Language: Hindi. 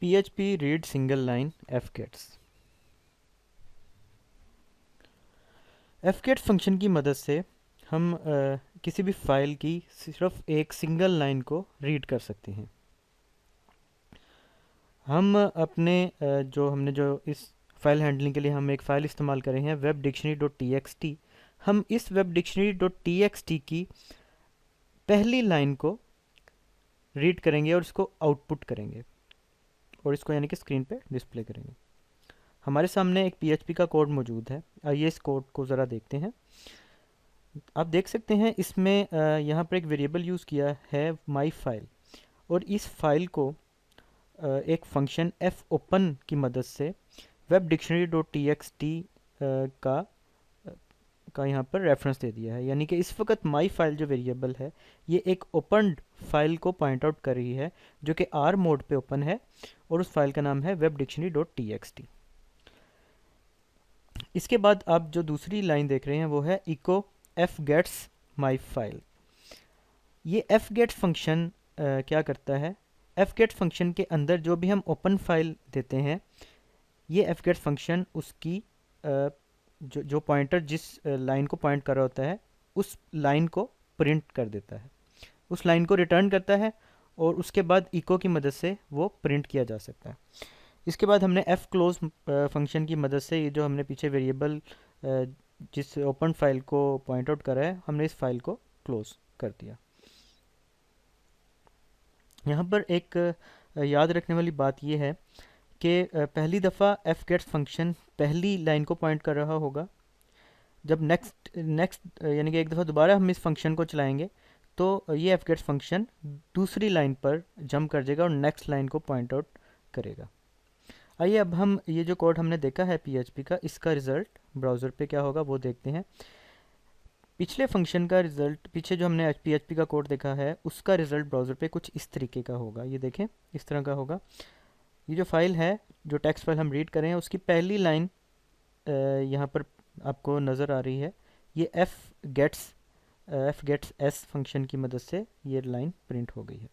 PHP read single line fgets। fgets function की मदद से हम किसी भी फाइल की सिर्फ एक सिंगल लाइन को रीड कर सकते हैं। हम अपने जो इस फाइल हैंडलिंग के लिए हम एक फ़ाइल इस्तेमाल कर रहे हैं web dictionary dot T x T. हम इस web dictionary dot T x T की पहली लाइन को रीड करेंगे और इसको आउटपुट करेंगे और इसको यानी कि स्क्रीन पे डिस्प्ले करेंगे। हमारे सामने एक PHP का कोड मौजूद है। आइए इस कोड को ज़रा देखते हैं। आप देख सकते हैं इसमें यहाँ पर एक वेरिएबल यूज़ किया है माई फाइल, और इस फाइल को एक फंक्शन एफ ओपन की मदद से web dictionary dot T x T का यहाँ पर रेफरेंस दे दिया है। यानी कि इस वक्त माई फाइल जो वेरिएबल है ये एक ओपनड फाइल को पॉइंट आउट कर रही है जो कि आर मोड पे ओपन है, और उस फाइल का नाम है web dictionary dot T x T. इसके बाद आप जो दूसरी लाइन देख रहे हैं वो है echo f gets my file. ये एफ गेट फंक्शन क्या करता है, एफ गेट फंक्शन के अंदर जो भी हम ओपन फाइल देते हैं ये एफ गेट फंक्शन उसकी जो पॉइंटर जिस लाइन को पॉइंट कर रहा होता है उस लाइन को प्रिंट कर देता है, उस लाइन को रिटर्न करता है, और उसके बाद इको की मदद से वो प्रिंट किया जा सकता है। इसके बाद हमने एफ क्लोज फंक्शन की मदद से ये जो हमने पीछे वेरिएबल जिस ओपन फाइल को पॉइंट आउट करा है हमने इस फाइल को क्लोज कर दिया। यहाँ पर एक याद रखने वाली बात यह है कि पहली दफ़ा एफ गेट्स फंक्शन पहली लाइन को पॉइंट कर रहा होगा। जब नेक्स्ट यानी कि एक दफ़ा दोबारा हम इस फंक्शन को चलाएंगे तो ये एफ गेट्स फंक्शन दूसरी लाइन पर जंप कर जाएगा और नेक्स्ट लाइन को पॉइंट आउट करेगा। आइए अब हम ये जो कोड हमने देखा है PHP का, इसका रिज़ल्ट ब्राउज़र पे क्या होगा वो देखते हैं। पिछले फंक्शन का रिज़ल्ट, पीछे जो हमने PHP का कोड देखा है उसका रिज़ल्ट ब्राउज़र पे कुछ इस तरीके का होगा। ये देखें इस तरह का होगा। ये जो फाइल है, जो टेक्स्ट फाइल हम रीड कर रहे हैं उसकी पहली लाइन यहाँ पर आपको नज़र आ रही है। ये एफ गेट्स एस फंक्शन की मदद से ये लाइन प्रिंट हो गई है।